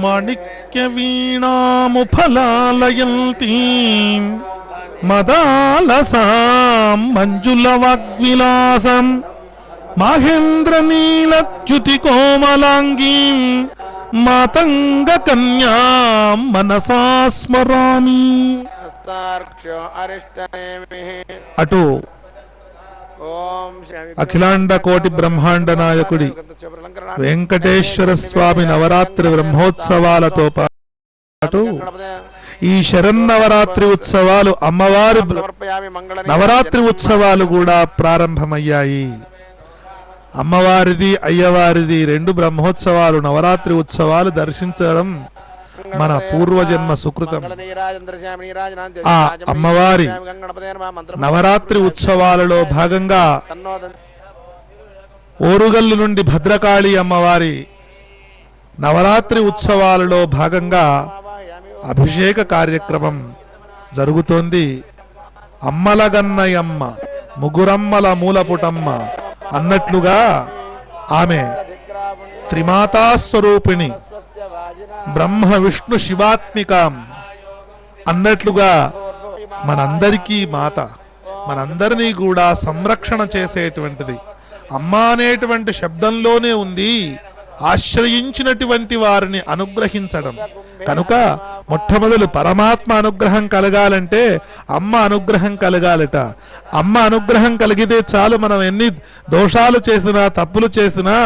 మాణిక్య వీణాముఫలాలయంతీం మదాలసాం మంజుల వాగ్విలాసం మహేంద్ర నీలచ్యుతి కోమలాంగీం మాతంగ కన్యాం మనసా స్మరామి. అటు అఖిలాండ కోటి బ్రహ్మాండ నాయకుడి వెంకటేశ్వర స్వామి నవరాత్రి బ్రహ్మోత్సవాలతో పాటు ఈ శరన్నవరాత్రి ఉత్సవాలు, అమ్మవారి నవరాత్రి ఉత్సవాలు కూడా ప్రారంభమయ్యాయి. అమ్మవారిది అయ్యవారిది రెండు బ్రహ్మోత్సవాలు, నవరాత్రి ఉత్సవాలు దర్శించడం మన పూర్వజన్మ సుకృతం. ఆ అమ్మవారి నవరాత్రి ఉత్సవాలలో భాగంగా ఓరుగల్లు నుండి భద్రకాళి అమ్మవారి నవరాత్రి ఉత్సవాలలో భాగంగా అభిషేక కార్యక్రమం జరుగుతోంది. అమ్మలగన్నయమ్మ ముగురమ్మల మూలపుటమ్మ అన్నట్లుగా ఆమె త్రిమాతా స్వరూపిణి, బ్రహ్మ విష్ణు శివాత్మికం అన్నట్లుగా మనందరికీ మాత, మనందరినీ కూడా సంరక్షణ చేసేటువంటిది. అమ్మ అనేటువంటి శబ్దంలోనే ఉంది ఆశ్రయించినటువంటి వారిని అనుగ్రహించడం. కనుక మొట్టమొదలు పరమాత్మ అనుగ్రహం కలగాలంటే అమ్మ అనుగ్రహం కలగాలట. అమ్మ అనుగ్రహం కలిగితే చాలు. మనం ఎన్ని దోషాలు చేసినా తప్పులు చేసినా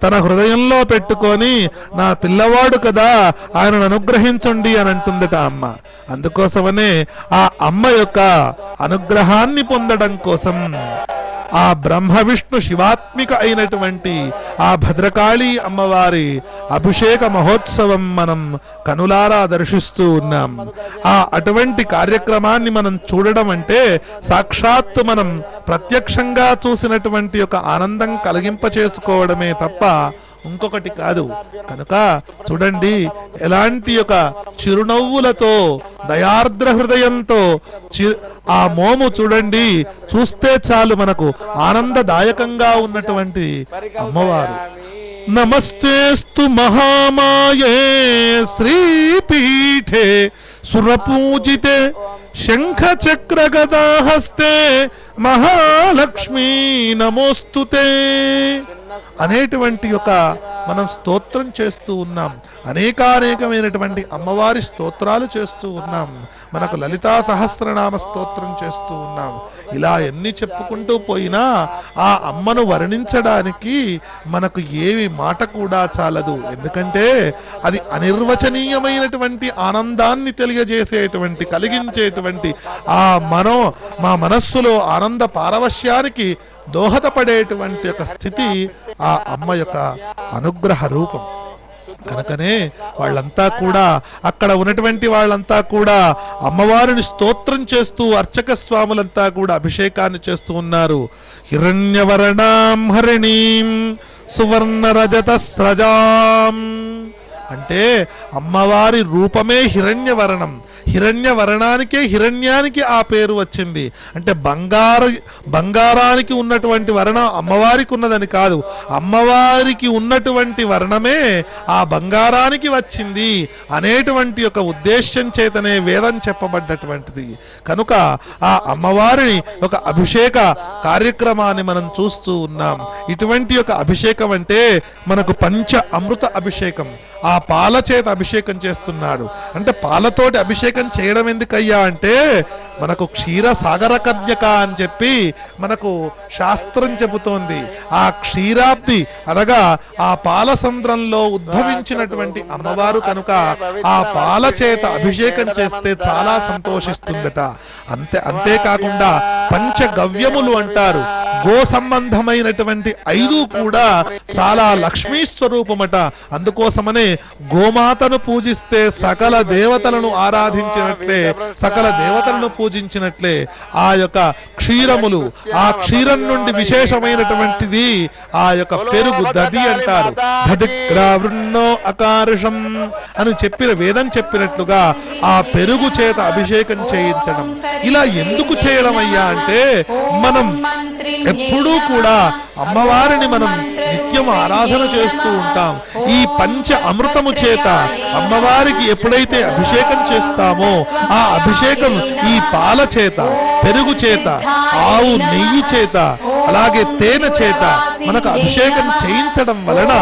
తన హృదయంలో పెట్టుకొని నా పిల్లవాడు కదా ఆయనను అనుగ్రహించండి అని అంటుందట అమ్మ. అందుకోసమనే ఆ అమ్మ యొక్క అనుగ్రహాన్ని పొందడం కోసం ఆ బ్రహ్మ విష్ణు శివాత్మిక అయినటువంటి ఆ భద్రకాళి అమ్మవారి అభిషేక మహోత్సవం మనం కనులారా దర్శిస్తూ ఉన్నాం. ఆ అటువంటి కార్యక్రమాన్ని మనం చూడడం అంటే సాక్షాత్తు మనం ప్రత్యక్షంగా చూసినటువంటి ఒక ఆనందం కలిగింప చేసుకోవడమే తప్ప ఇంకొకటి కాదు. కనుక చూడండి ఎలాంటి ఒక చిరునవ్వులతో దయార్ద్ర హృదయంతో ఆ మోము చూడండి, చూస్తే చాలు మనకు ఆనందదాయకంగా ఉన్నటువంటి అమ్మవారు. నమస్తేస్తు మహామాయే శ్రీపీఠే సురపూజితే శంఖ చక్ర గదాహస్తే మహాలక్ష్మీ నమోస్తుతే అనేటువంటి ఒక మనం స్తోత్రం చేస్తూ ఉన్నాం. అనేకానేకమైనటువంటి అమ్మవారి స్తోత్రాలు చేస్తూ ఉన్నాం. మనకు లలితా సహస్రనామ స్తోత్రం చేస్తూ ఉన్నాం. ఇలా ఎన్ని చెప్పుకుంటూ పోయినా ఆ అమ్మను వర్ణించడానికి మనకు ఏవి మాట కూడా చాలదు. ఎందుకంటే అది అనిర్వచనీయమైనటువంటి ఆనందాన్ని తెలియజేసేటువంటి కలిగించేటువంటి మా మనస్సులో ఆనంద పారవశ్యానికి దోహదపడేటువంటి ఒక స్థితి ఆ అమ్మ యొక్క అనుగ్రహ రూపం. కనుకనే వాళ్ళంతా కూడా అక్కడ ఉన్నటువంటి వాళ్ళంతా కూడా అమ్మవారిని స్తోత్రం చేస్తూ అర్చక స్వాములంతా కూడా అభిషేకాన్ని చేస్తూ ఉన్నారు. హిరణ్యవర్ణాం హరిణీం సువర్ణ రజత స్రజాం అంటే అమ్మవారి రూపమే హిరణ్యవర్ణం. హిరణ్యవర్ణానికే హిరణ్యానికి ఆ పేరు వచ్చింది. అంటే బంగారానికి ఉన్నటువంటి వర్ణం అమ్మవారికి ఉన్నదని కాదు, అమ్మవారికి ఉన్నటువంటి వర్ణమే ఆ బంగారానికి వచ్చింది అనేటువంటి ఒక ఉద్దేశ్యం చేతనే వేదం చెప్పబడ్డటువంటిది. కనుక ఆ అమ్మవారిని ఒక అభిషేక కార్యక్రమాన్ని మనం చూస్తూ ఉన్నాం. ఇటువంటి ఒక అభిషేకం అంటే మనకు పంచ అమృత అభిషేకం. ఆ పాల చేత అభిషేకం చేస్తున్నాడు. అంటే పాలతోటి అభిషేకం చేయడం ఎందుకయ్యా అంటే మనకు క్షీర సాగర కన్యక అని చెప్పి మనకు శాస్త్రం చెబుతోంది. ఆ క్షీరాబ్ది అనగా ఆ పాల సంద్రంలో ఉద్భవించినటువంటి అమ్మవారు కనుక ఆ పాల చేత అభిషేకం చేస్తే చాలా సంతోషిస్తుందట. అంతేకాకుండా పంచగవ్యములు అంటారు. గో సంబంధమైనటువంటి 5 కూడా చాలా లక్ష్మీ స్వరూపమట. అందుకోసమనే గోమాతను పూజిస్తే సకల దేవతలను ఆరాధించినట్లే, సకల దేవతలను పూజించినట్లే ఆ యొక్క క్షీరములు, ఆ క్షీరం నుండి విశేషమైనటువంటిది ఆ యొక్క పెరుగు, దది అంటారు. దధిగ్రావృన్నో అకారుషం అని చెప్పిన వేదం చెప్పినట్లుగా ఆ పెరుగు చేత అభిషేకం చేయించడం. ఇలా ఎందుకు చేయడం అయ్యా అంటే మనం ఎప్పుడూ కూడా అమ్మవారిని మనం నిత్యం నిత్యం ఆరాధన చేస్తూ ఉంటాం. ఈ పంచ అమృతము చేత అమ్మవారికి ఎప్పుడైతే అభిషేకం చేస్తామో ఆ అభిషేకం ఈ పాల చేత, పెరుగు చేత, ఆవు నెయ్యి చేత, అలాగే తేనె చేత మనకు అభిషేకం చేయించడం వలన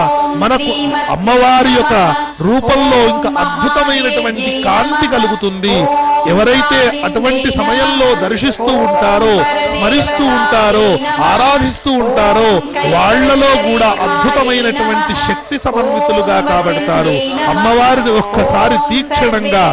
మనకు అమ్మవారి యొక్క రూపంలో ఇంకా అద్భుతమైనటువంటి కాంతి కలుగుతుంది. ఎవరైతే అటువంటి సమయంలో దర్శిస్తూ ఉంటారో, స్మరిస్తూ ఉంటారో, ఆరాధిస్తూ ఉంటారో వాళ్లలో కూడా అద్భుతమైనటువంటి శక్తి సమన్వితులుగా కాబడతారు. అమ్మవారిని ఒక్కసారి తీక్షణంగా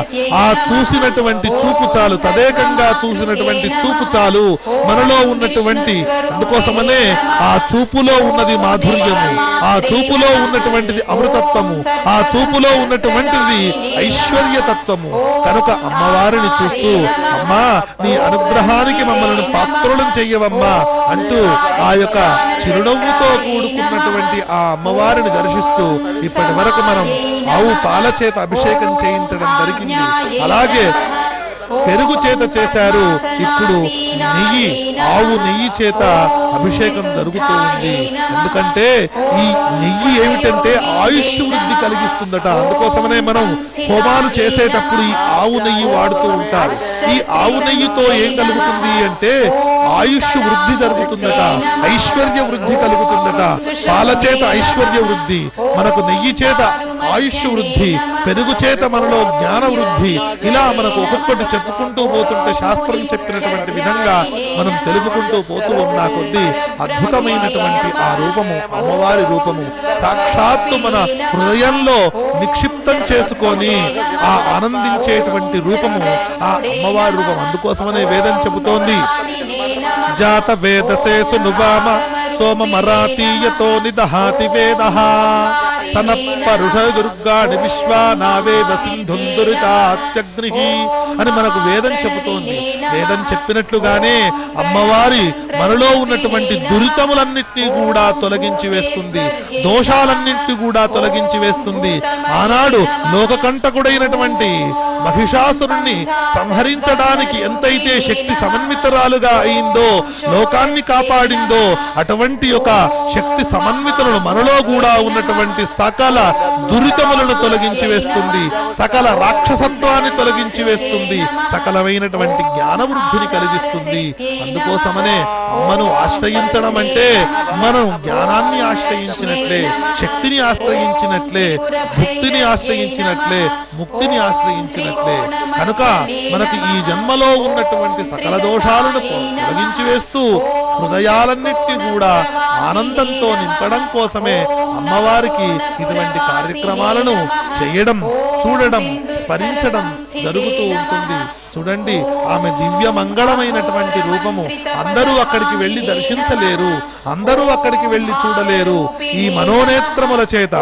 ఆ చూసినటువంటి చూపు చాలు, తదేకంగా చూసినటువంటి చూపు చాలు మనలో ఉన్నటువంటి, అందుకోసమనే ఆ చూపులో ఉన్నది మాధుర్యము, ఆ చూపులో ఉన్నటువంటిది అమృతత్వము, ఆ చూపులో ఉన్నటువంటిది ఐశ్వర్యతత్వము. కనుక అమ్మవారిని చూస్తూ అమ్మా నీ అనుగ్రహానికి మమ్మల్ని పాత్రులను చెయ్యవమ్మా అంటూ ఆ యొక్క చిరునవ్వుతో కూడుకున్నటువంటి ఆ అమ్మవారిని దర్శిస్తూ ఇప్పటి వరకు మనం ఆవు పాల చేత అభిషేకం చేయించడం జరిగింది. అలాగే పెరుగు చేత చేశారు. ఇప్పుడు నెయ్యి, ఆవు నెయ్యి చేత అభిషేకం జరుగుతూ ఉంది. ఎందుకంటే ఈ నెయ్యి ఏమిటంటే ఆయుష్ వృద్ధి కలిగిస్తుందట. అందుకోసమనే మనం హోమాలు చేసేటప్పుడు ఈ ఆవు నెయ్యి వాడుతూ ఉంటారు. ఈ ఆవు నెయ్యితో ఏం కలుగుతుంది అంటే ఆయుష్ వృద్ధి జరుగుతుందట, ఐశ్వర్య వృద్ధి కలుగుతుందట. పాల చేత ఐశ్వర్య వృద్ధి, మనకు నెయ్యి చేత ఆయుష్ వృద్ధి, పెరుగు చేత మనలో జ్ఞాన వృద్ధి. ఇలా మనకు ఒక్కొక్కటి చెప్పుకుంటూ పోతుంటే శాస్త్రం చెప్పినటువంటి విధంగా మనం తెలుపుకుంటూ పోతూ ఉన్న కొద్దీ అద్భుతమైనటువంటి ఆ రూపము, అమ్మవారి రూపము సాక్షాత్తు మన హృదయంలో నిక్షిప్తం చేసుకొని ఆ ఆనందించేటువంటి రూపము ఆ అమ్మవారి రూపం. అందుకోసమనే వేదం చెబుతోంది, జాత వేదసేసు నువామ సోమ మరాతీయతో నిదహాతి వేదః సన పరుష దుర్గాడి విశ్వానావేద సింధుందురితాత్యగ్నిః అని మనకు వేదం చెబుతోంది. వేదం చెప్పినట్లుగానే అమ్మవారి మనలో ఉన్నటువంటి దురితములన్నింటినీ కూడా తొలగించి వేస్తుంది, దోషాలన్నింటినీ కూడా తొలగించి వేస్తుంది. ఆనాడు లోకకంటకుడైనటువంటి మహిషాసురుణ్ణి సంహరించడానికి ఎంతైతే శక్తి సమన్వితరాలుగా అయిందో, లోకాన్ని కాపాడిందో, అటువంటి ఒక శక్తి సమన్వితులను మనలో కూడా ఉన్నటువంటి సకల దురితములను తొలగించి వేస్తుంది, సకల రాక్షసత్వాన్ని తొలగించి వేస్తుంది, సకలమైనటువంటి జ్ఞానవృద్ధిని కలిగిస్తుంది. అందుకోసమనే అమ్మను ఆశ్రయించడం అంటే మనం జ్ఞానాన్ని ఆశ్రయించినట్లే, శక్తిని ఆశ్రయించినట్లే, భక్తిని ఆశ్రయించినట్లే, ముక్తిని ఆశ్రయించినట్లే. కనుక మనకు ఈ జన్మలో ఉన్నటువంటి సకల దోషాలను తొలగించి వేస్తూ హృదయాలన్నిటినీ కూడా ఆనందంతో నింపడం కోసమే అమ్మవారికి ఇటువంటి కార్యక్రమాలను చేయడం, చూడడం, స్మరించడం జరుగుతూ ఉంటుంది. చూడండి, ఆమె దివ్య మంగళమైనటువంటి రూపము. అందరూ అక్కడికి వెళ్ళి దర్శించలేరు, అందరూ అక్కడికి వెళ్ళి చూడలేరు. ఈ మనోనేత్రముల చేత,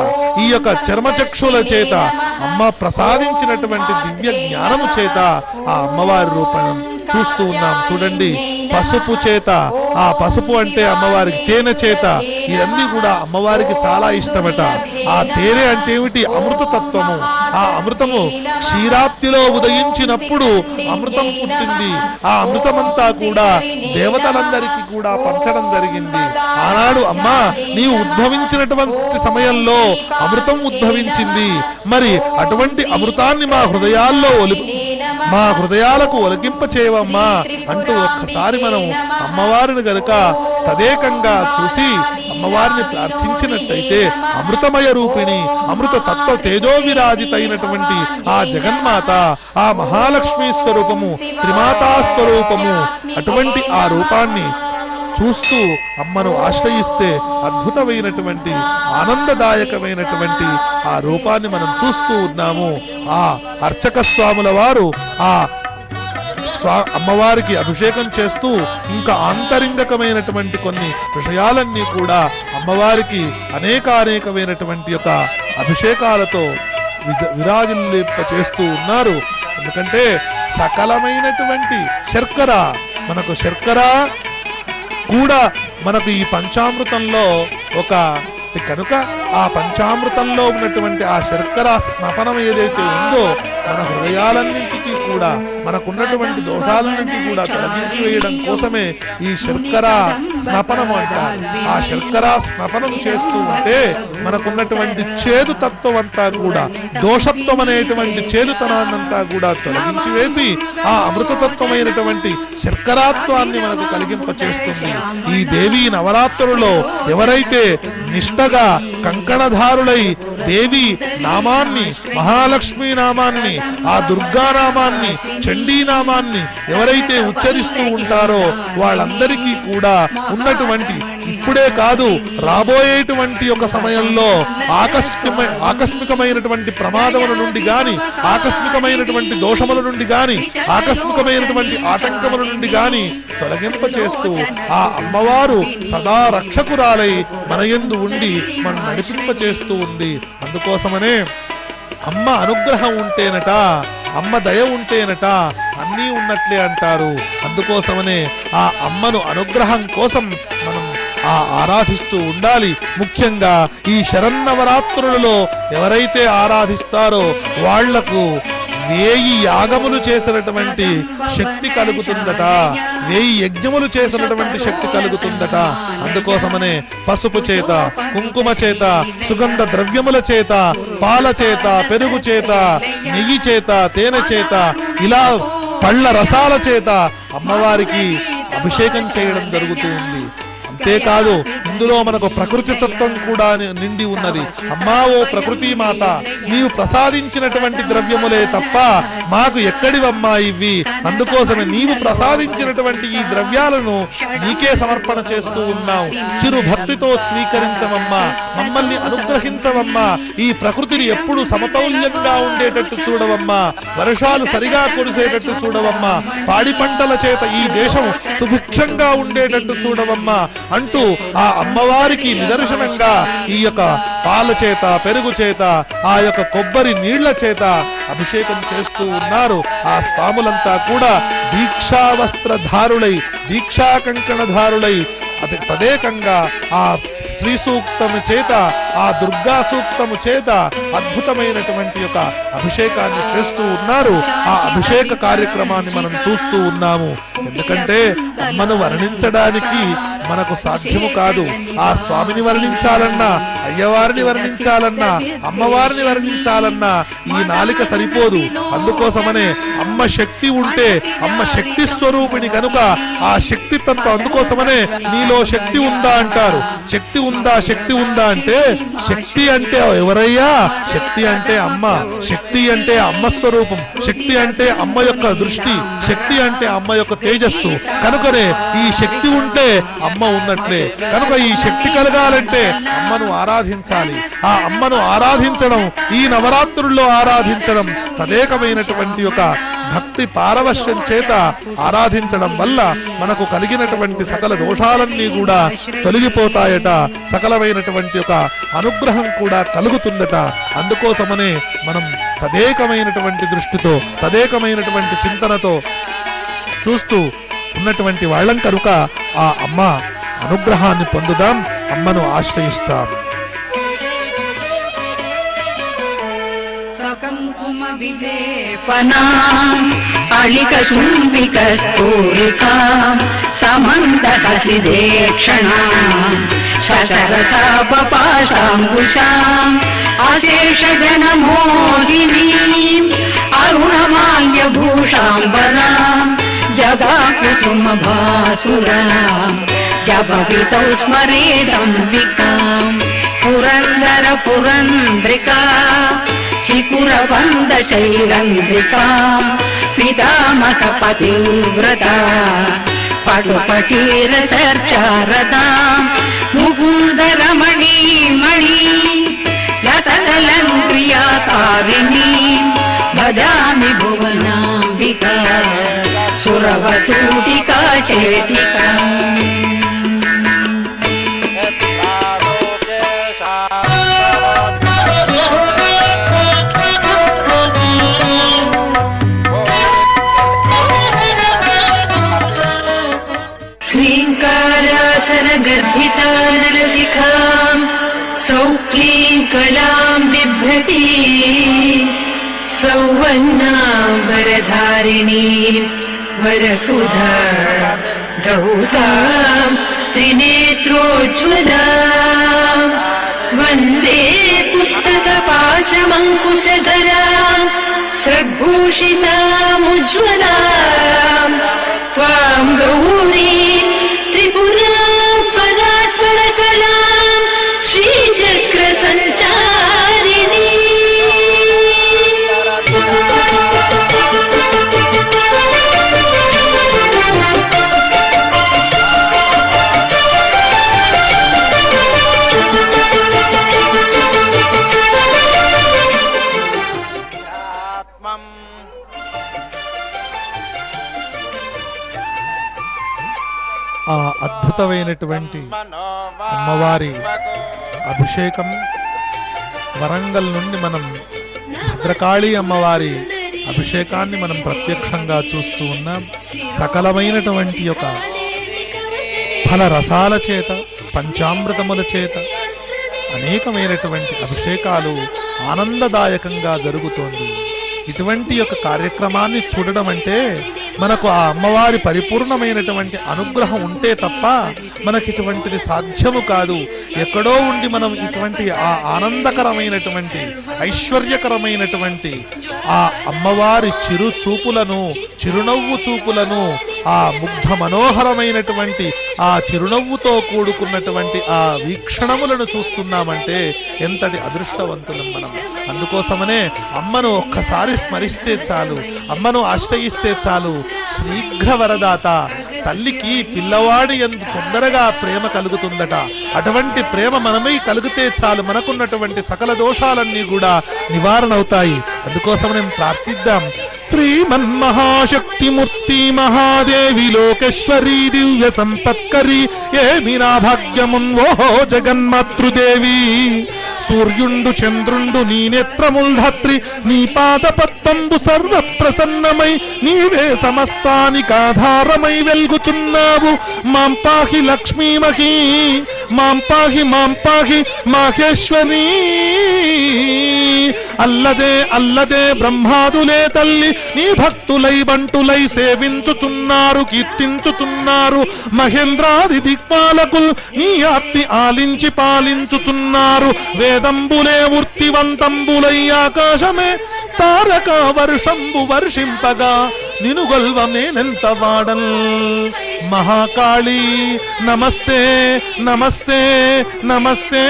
ఈ యొక్క చర్మచక్షుల చేత అమ్మ ప్రసాదించినటువంటి దివ్య జ్ఞానము చేత ఆ అమ్మవారి రూపం చూస్తూ ఉన్నాం. చూడండి, పసుపు చేత, ఆ పసుపు అంటే అమ్మవారికి తేనె చేత, ఇవన్నీ కూడా అమ్మవారికి చాలా ఇష్టమట. ఆ తేనె అంటే ఏమిటి? అమృత తత్వము. ఆ అమృతము క్షీరాప్తిలో ఉదయించినప్పుడు అమృతం పుట్టింది. ఆ అమృతమంతా కూడా దేవతలందరికీ కూడా పంచడం జరిగింది. ఆనాడు అమ్మా నీవు ఉద్భవించినటువంటి సమయంలో అమృతం ఉద్భవించింది. మరి అటువంటి అమృతాన్ని మా హృదయాలకు ఒలికింప చేయవమ్మా అంటూ ఒక్కసారి మనం అమ్మవారిని గనుక తదేకంగా చూసి అమ్మవారిని ప్రార్థించినట్టయితే అమృతమయ రూపిణి, అమృత తత్వ తేజో విరాజితైనటువంటి ఆ జగన్మాత, ఆ మహాలక్ష్మీ స్వరూపము, త్రిమాతా స్వరూపము, అటువంటి ఆ రూపాన్ని చూస్తూ అమ్మను ఆశ్రయిస్తే అద్భుతమైనటువంటి ఆనందదాయకమైనటువంటి ఆ రూపాన్ని మనం చూస్తూ ఉన్నాము. ఆ అర్చక స్వాముల వారు ఆ అమ్మవారికి అభిషేకం చేస్తూ ఇంకా ఆంతరింగకమైనటువంటి కొన్ని విషయాలన్నీ కూడా అమ్మవారికి అనేకమైనటువంటి యొక్క అభిషేకాలతో విరాజిల్లింప చేస్తూ ఉన్నారు. ఎందుకంటే సకలమైనటువంటి శర్కర, మనకు శర్కర కూడా మనకు ఈ పంచామృతంలో ఒక కనుక ఆ పంచామృతంలో ఉన్నటువంటి ఆ శర్కర స్నపనం ఏదైతే ఉందో మన హృదయాలన్నింటికీ కూడా మనకున్నటువంటి దోషాలన్నింటి కూడా తొలగించి వేయడం కోసమే ఈ శర్కర స్నపనం అంటారు. ఆ శర్కర స్నపనం చేస్తూ ఉంటే మనకున్నటువంటి చేదు తత్వం అంతా కూడా, దోషత్వం అనేటువంటి చేదుతనాన్నంతా కూడా తొలగించి వేసి ఆ అమృతతత్వమైనటువంటి శర్కరాత్వాన్ని మనకు కలిగింపచేస్తుంది. ఈ దేవీ నవరాత్రులలో ఎవరైతే నిష్టగా కంకణధారులై దేవి నామాన్ని, మహాలక్ష్మీ నామాన్ని, ఆ దుర్గా నామాన్ని, చండీ నామాన్ని ఎవరైతే ఉచ్చరిస్తూ ఉంటారో వాళ్ళందరికీ కూడా ఉన్నటువంటి, ఇప్పుడే కాదు రాబోయేటువంటి ఒక సమయంలో ఆకస్మికమైనటువంటి ప్రమాదముల నుండి గాని, ఆకస్మికమైనటువంటి దోషముల నుండి గాని, ఆకస్మికమైనటువంటి ఆటంకముల నుండి గాని తొలగింప చేస్తూ ఆ అమ్మవారు సదా రక్షకురాలై మన యందు ఉండి మనం నడిపింప చేస్తూ ఉంది. అందుకోసమనే అమ్మ అనుగ్రహం ఉంటేనట, అమ్మ దయ ఉంటేనట అన్నీ ఉన్నట్లే అంటారు. అందుకోసమనే ఆ అమ్మను అనుగ్రహం కోసం మనం ఆరాధిస్తూ ఉండాలి. ముఖ్యంగా ఈ శరన్నవరాత్రులలో ఎవరైతే ఆరాధిస్తారో వాళ్లకు 1000 యాగములు చేసినటువంటి శక్తి కలుగుతుందట, 1000 యజ్ఞములు చేసినటువంటి శక్తి కలుగుతుందట. అందుకోసమనే పసుపు చేత, కుంకుమ చేత, సుగంధ ద్రవ్యముల చేత, పాల చేత, పెరుగు చేత, నెయ్యి చేత, తేనె చేత, ఇలా పళ్ళ రసాల చేత అమ్మవారికి అభిషేకం చేయడం జరుగుతూ ఉంది. అంతేకాదు ఇందులో మనకు ప్రకృతి తత్వం కూడా నిండి ఉన్నది. అమ్మా ఓ ప్రకృతి మాత, నీవు ప్రసాదించినటువంటి ద్రవ్యములే తప్ప మాకు ఎక్కడివమ్మా ఇవి, అందుకోసమే నీవు ప్రసాదించినటువంటి ఈ ద్రవ్యాలను నీకే సమర్పణ చేస్తూ ఉన్నావు. చిరు భక్తితో స్వీకరించవమ్మా, మమ్మల్ని అనుగ్రహించవమ్మా, ఈ ప్రకృతిని ఎప్పుడు సమతౌల్యంగా ఉండేటట్టు చూడవమ్మా, వర్షాలు సరిగా కురిసేటట్టు చూడవమ్మా, పాడి పంటల చేత ఈ దేశం సుభిక్షంగా ఉండేటట్టు చూడవమ్మా అంటూ ఆ అమ్మవారికి నిదర్శనంగా ఈ యొక్క పాల చేత, పెరుగు చేత, ఆ యొక్క కొబ్బరి నీళ్ల చేత అభిషేకం చేస్తూ ఉన్నారు. ఆ స్వాములంతా కూడా దీక్షా వస్త్రధారులై, దీక్షా కంకణధారులై తదేకంగా ఆ శ్రీ సూక్తము చేత, ఆ దుర్గా సూక్తము చేత అద్భుతమైనటువంటి యొక్క అభిషేకాన్ని చేస్తూ ఉన్నారు. ఆ అభిషేక కార్యక్రమాన్ని మనం చూస్తూ ఉన్నాము. ఎందుకంటే అమ్మను వర్ణించడానికి మనకు సాధ్యము కాదు. ఆ స్వామిని వర్ణించాలన్నా, అయ్యవారిని వర్ణించాలన్నా, అమ్మవారిని వర్ణించాలన్నా ఈ నాలిక సరిపోదు. అందుకోసమనే అమ్మ శక్తి ఉంటే, అమ్మ శక్తి స్వరూపిణి కనుక ఆ శక్తి తత్వం, అందుకోసమనే నీలో శక్తి ఉందా అంటారు. శక్తి ఉందా, శక్తి ఉందా అంటే, శక్తి అంటే ఎవరయ్యా? శక్తి అంటే అమ్మ, శక్తి అంటే అమ్మ స్వరూపం, శక్తి అంటే అమ్మ యొక్క దృష్టి, శక్తి అంటే అమ్మ యొక్క తేజస్సు. కనుకనే ఈ శక్తి ఉంటే అమ్మ ఉన్నట్లే. కనుక ఈ శక్తి కలగాలంటే అమ్మను ఆరాధించాలి. ఆ అమ్మను ఆరాధించడం, ఈ నవరాత్రుల్లో ఆరాధించడం, తదేకమైనటువంటి ఒక భక్తి పారవశ్యం చేత ఆరాధించడం వల్ల మనకు కలిగినటువంటి సకల దోషాలన్నీ కూడా తొలగిపోతాయట, సకలమైనటువంటి ఒక అనుగ్రహం కూడా కలుగుతుందట. అందుకోసమనే మనం తదేకమైనటువంటి దృష్టితో, తదేకమైనటువంటి చింతనతో చూస్తూ ఉన్నటువంటి వాళ్ళం కనుక ఆ అమ్మ అనుగ్రహాన్ని పొందుదాం, అమ్మను ఆశ్రయిస్తాం. సకంకుమ విలేపనాం అళికశుంభికస్తూరికాం సమందహసిదేక్షణాం శశరసాపపాశాంకుశాం అశేషజనమోహినీం అరుణమాల్యభూషాంబరాం జగాకుసుమభాసురాం జపవితౌ స్మరేదంబికాం పురందర పురంద్రికా శిఖురవంద శైరంద్రికాం పితామహ పతివ్రత పటుపటీరసర్చారదాం ముకుందరమణీమణి లతలంక్రియాకారిణీ భజామి భువనాంబికా సురవతూటికా చేతికా. శ్రీంకారాసనగర్భితా నరశిఖాం సౌక్లీం కళాం బిభ్రతి सौवर्णाम्बरधारिणीं वरसुधा धौतां त्रिनेत्रोज्ज्वलां वन्दे पुस्तकपाशमङ्कुशधरां स्रग्भूषितामुज्ज्वलां त्वां गौरीं त्रिपुरां परात्परकलां श्रीचक्रसञ्चारिणी ఆ అద్భుతమైనటువంటి అమ్మవారి అభిషేకం వరంగల్ నుండి మనం భద్రకాళి అమ్మవారి అభిషేకాన్ని మనం ప్రత్యక్షంగా చూస్తూ ఉన్నాం. సకలమైనటువంటి యొక్క ఫల రసాల చేత, పంచామృతముల చేత అనేకమైనటువంటి అభిషేకాలు ఆనందదాయకంగా జరుగుతోంది. ఇటువంటి యొక్క కార్యక్రమాన్ని చూడడం అంటే మనకు ఆ అమ్మవారి పరిపూర్ణమైనటువంటి అనుగ్రహం ఉంటే తప్ప మనకి ఇటువంటిది సాధ్యము కాదు. ఎక్కడో ఉండి మనం ఇటువంటి ఆ ఆనందకరమైనటువంటి ఐశ్వర్యకరమైనటువంటి ఆ అమ్మవారి చిరు చూపులను, చిరునవ్వు చూపులను, ఆ ముగ్ధ మనోహరమైనటువంటి ఆ చిరునవ్వుతో కూడుకున్నటువంటి ఆ వీక్షణములను చూస్తున్నామంటే ఎంతటి అదృష్టవంతులం మనం. అందుకోసమనే అమ్మను ఒక్కసారి స్మరిస్తే చాలు, అమ్మను ఆశ్రయిస్తే చాలు. శీఘ్ర వరదాత, తల్లికి పిల్లవాడి యందు తొందరగా ప్రేమ కలుగుతుందట. అటువంటి ప్రేమ మనమై కలిగితే చాలు, మనకున్నటువంటి సకల దోషాలన్నీ కూడా నివారణ అవుతాయి. అందుకోసం నేను ప్రార్థిద్దాం. శ్రీమన్మహాశక్తిమూర్తి మహాదేవి లోకేశ్వరీ దివ్య సంపత్కరి ఏమి నా భాగ్యమున్వోహో జగన్మాతృదేవి. సూర్యుండు చంద్రుండు నీ నేత్రముల్ ధాత్రి, నీ పాద పద్మంబు సర్వ ప్రసన్నమై నీవే సమస్తానికాధారమై వెల్గుచున్నావు. మాం పాహి లక్ష్మీమహి, మాం పాహి మాహేశ్వరీ. అల్లదే అల్లదే బ్రహ్మాదులే తల్లి నీ భక్తులై బంటులై సేవించుచున్నారు, కీర్తించుచున్నారు. మహేంద్రాది దిక్పాలకులు నీ ఆర్తి ఆలించి పాలించుచున్నారు. వేదంబులే వృత్తివంతంబులై ఆకాశమే తారక వర్షంబు వర్షింపగా నిను గొల్వమేనెంత వాడల్. మహాకాళి నమస్తే నమస్తే నమస్తే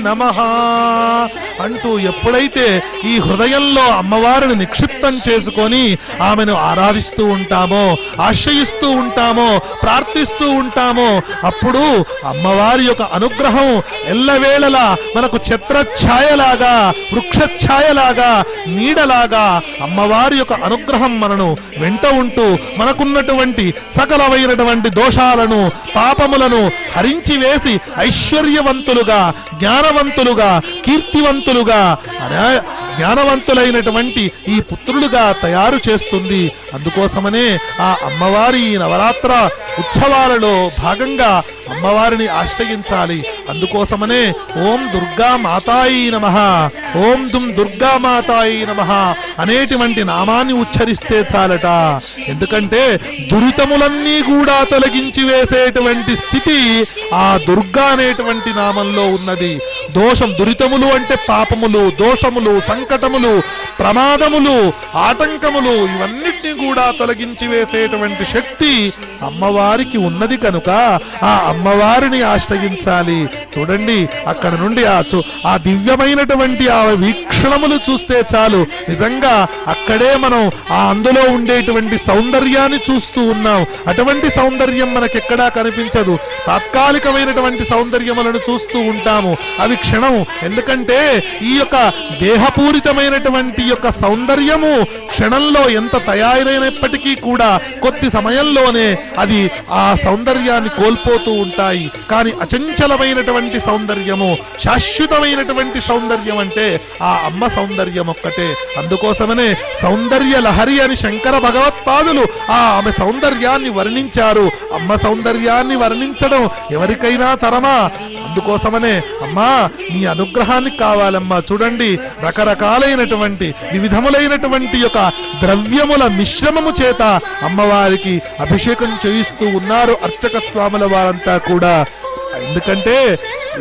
నమః అంటూ ఎప్పుడైతే ఈ హృదయంలో అమ్మవారిని నిక్షిప్తం చేసుకొని ఆమెను ఆరాధిస్తూ ఉంటామో, ఆశ్రయిస్తూ ఉంటామో, ప్రార్థిస్తూ ఉంటామో, అప్పుడు అమ్మవారి యొక్క అనుగ్రహం ఎల్లవేళలా మనకు ఛత్రఛాయలాగా, వృక్షఛాయలాగా, నీడలాగా అమ్మవారి యొక్క అనుగ్రహం మనను వెంట ఉంటూ మనకున్నటువంటి సకలమైనటువంటి దోషాలను, పాపములను హరించి వేసి ఐశ్వర్యవంతులుగా, జ్ఞానవంతులుగా, కీర్తివంతులుగా, జ్ఞానవంతులైనటువంటి ఈ పుత్రులుగా తయారు చేస్తుంది. అందుకోసమనే ఆ అమ్మవారి నవరాత్ర ఉత్సవాలలో భాగంగా అమ్మవారిని ఆశ్రయించాలి. అందుకోసమనే ఓం దుర్గా మాతాయి నమః, ఓం దుం దుర్గా మాతాయి నమః అనేటువంటి నామాన్ని ఉచ్చరిస్తే చాలట. ఎందుకంటే దురితములన్నీ కూడా తొలగించి వేసేటువంటి స్థితి ఆ దుర్గా అనేటువంటి నామంలో ఉన్నది. దోషం, దురితములు అంటే పాపములు, దోషములు, సంకటములు, ప్రమాదములు, ఆటంకములు ఇవన్నిటినీ కూడా తొలగించి వేసేటువంటి శక్తి అమ్మవారికి ఉన్నది కనుక ఆ అమ్మవారిని ఆశ్రయించాలి. చూడండి, అక్కడ నుండి ఆ దివ్యమైనటువంటి ఆ వీక్షణములు చూస్తే చాలు. నిజంగా అక్కడే మనం ఆ అందులో ఉండేటువంటి సౌందర్యాన్ని చూస్తూ ఉన్నాం. అటువంటి సౌందర్యం మనకెక్కడా కనిపించదు. తాత్కాలికమైనటువంటి సౌందర్యములను చూస్తూ ఉంటాము, అవి క్షణం. ఎందుకంటే ఈ యొక్క దేహపూరితమైనటువంటి యొక్క సౌందర్యము క్షణంలో ఎంత తయారైనప్పటికీ కూడా కొద్ది సమయంలోనే అది ఆ సౌందర్యాన్ని కోల్పోతూ ఉంటాయి. కానీ అచంచలమైనటువంటి సౌందర్యము, శాశ్వతమైనటువంటి సౌందర్యం అంటే ఆ అమ్మ సౌందర్యం ఒక్కటే. అందుకోసమనే సౌందర్య లహరి అని శంకర భగవత్పాదులు ఆ ఆమె సౌందర్యాన్ని వర్ణించారు. అమ్మ సౌందర్యాన్ని వర్ణించడం ఎవరికైనా తరమా? అందుకోసమనే అమ్మా నీ అనుగ్రహానికి కావాలమ్మా. చూడండి, రకరకాలైనటువంటి వివిధములైనటువంటి యొక్క ద్రవ్యముల మిశ్రమము చేత అమ్మవారికి అభిషేకం చేయిస్తూ ఉన్నారు అర్చక స్వాముల వారంతా కూడా. ఎందుకంటే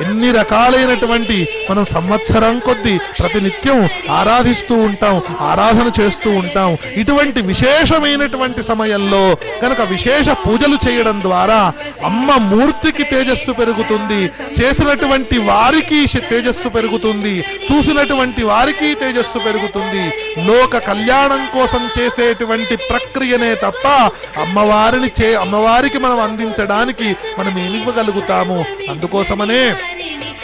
ఎన్ని రకాలైనటువంటి మనం సంవత్సరం కొద్దీ ప్రతినిత్యం ఆరాధిస్తూ ఉంటాం, ఆరాధన చేస్తూ ఉంటాం. ఇటువంటి విశేషమైనటువంటి సమయంలో కనుక విశేష పూజలు చేయడం ద్వారా అమ్మ మూర్తికి తేజస్సు పెరుగుతుంది, చేసినటువంటి వారికి తేజస్సు పెరుగుతుంది, చూసినటువంటి వారికి తేజస్సు పెరుగుతుంది. లోక కళ్యాణం కోసం చేసేటువంటి ప్రక్రియనే తప్ప అమ్మవారికి మనం అందించడానికి మనం ఏమివ్వగలుగుతాము? అందుకోసమనే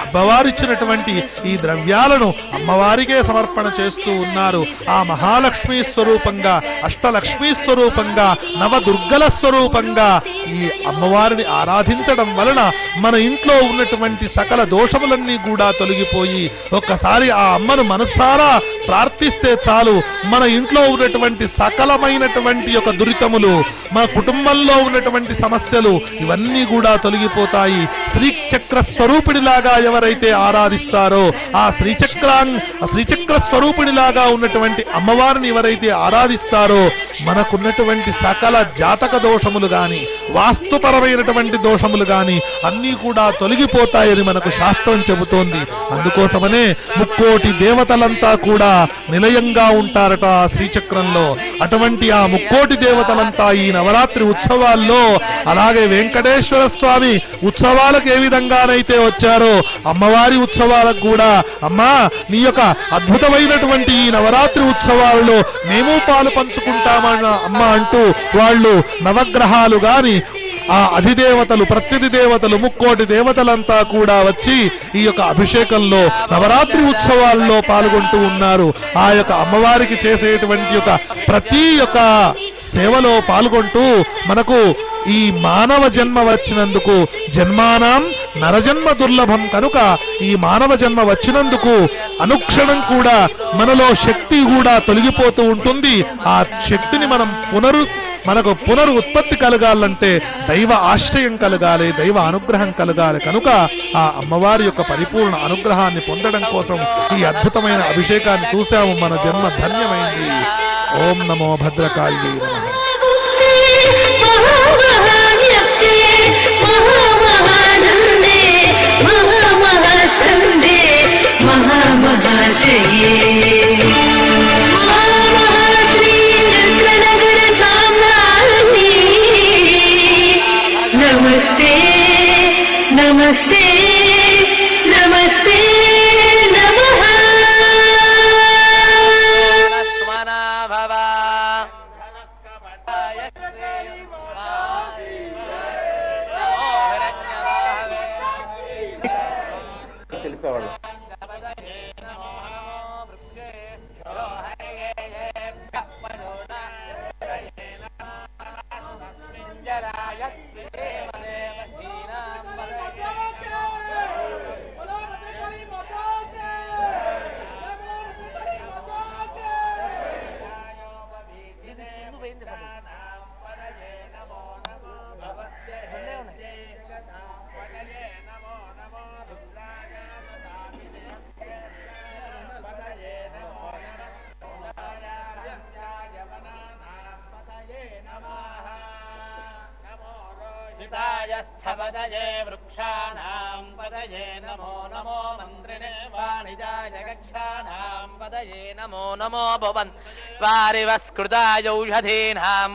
అమ్మవారు ఇచ్చినటువంటి ఈ ద్రవ్యాలను అమ్మవారికే సమర్పణ చేస్తూ ఉన్నారు. ఆ మహాలక్ష్మీ స్వరూపంగా, అష్టలక్ష్మీ స్వరూపంగా, నవదుర్గల స్వరూపంగా ఈ అమ్మవారిని ఆరాధించడం వలన మన ఇంట్లో ఉన్నటువంటి సకల దోషములన్నీ కూడా తొలగిపోయి ఒక్కసారి ఆ అమ్మను మనసారా ప్రార్థిస్తే చాలు, మన ఇంట్లో ఉన్నటువంటి సకలమైనటువంటి యొక్క దురితములు, మన కుటుంబంలో ఉన్నటువంటి సమస్యలు ఇవన్నీ కూడా తొలగిపోతాయి. శ్రీచక్ర స్వరూపిణిలాగా ఎవరైతే ఆరాధిస్తారో ఆ శ్రీచక్ర స్వరూపిణిలాగా ఉన్నటువంటి అమ్మవారిని ఎవరైతే ఆరాధిస్తారో మనకున్నటువంటి సకల జాతక దోషములు గాని, వాస్తుపరమైనటువంటి దోషములు గాని అన్నీ కూడా తొలగిపోతాయని మనకు శాస్త్రం చెబుతోంది. అందుకోసమనే ముక్కోటి దేవతలంతా కూడా నిలయంగా ఉంటారట ఆ శ్రీచక్రంలో. అటువంటి ఆ ముక్కోటి దేవతలంతా ఈ నవరాత్రి ఉత్సవాల్లో, అలాగే వెంకటేశ్వర స్వామి ఉత్సవాలకు ఏ విధంగానైతే వచ్చారో అమ్మవారి ఉత్సవాలకు కూడా అమ్మా నీ యొక్క అద్భుతమైనటువంటి ఈ నవరాత్రి ఉత్సవాలలో మేము పాలు పంచుకుంటామన్న అమ్మ అంటూ వాళ్ళు నవగ్రహాలు గాని, ఆ అధిదేవతలు, ప్రత్యధి దేవతలు, ముక్కోటి దేవతలంతా కూడా వచ్చి ఈ యొక్క అభిషేకంలో నవరాత్రి ఉత్సవాల్లో పాల్గొంటూ ఉన్నారు. ఆ యొక్క అమ్మవారికి చేసేటువంటి యొక్క ప్రతి యొక్క సేవలో పాల్గొంటూ మనకు ఈ మానవ జన్మ వచ్చినందుకు, జన్మానాం నరజన్మ దుర్లభం కనుక ఈ మానవ జన్మ వచ్చినందుకు అనుక్షణం కూడా మనలో శక్తి కూడా తొలగిపోతూ ఉంటుంది. ఆ శక్తిని మనకు పునరు ఉత్పత్తి కలగాలంటే దైవ ఆశ్రయం కలగాలి, దైవ అనుగ్రహం కలగాలి. కనుక ఆ అమ్మవారి యొక్క పరిపూర్ణ అనుగ్రహాన్ని పొందడం కోసం ఈ అద్భుతమైన అభిషేకాన్ని చూసాము. మన జన్మ ధన్యమైంది. ఓం నమో భద్రకాళ్యై నమః. नमस्ते नमस्ते नमस्ते नमः स्मना भवा తెలిపేవాళ్ళు. पदये वृक्षाणां पदये नमो नमो मन्त्रिणे वाणिजाय गक्षाणां पदये नमो नमो भुवन् वारिवस्कृतायौषधीनां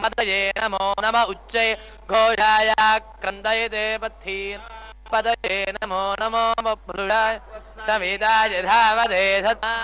पदये नमो नम उच्चै घोषाय क्रन्दये देवथीन् पदये नमो नमो बभ्रुषाय समिदाय धावदे सदा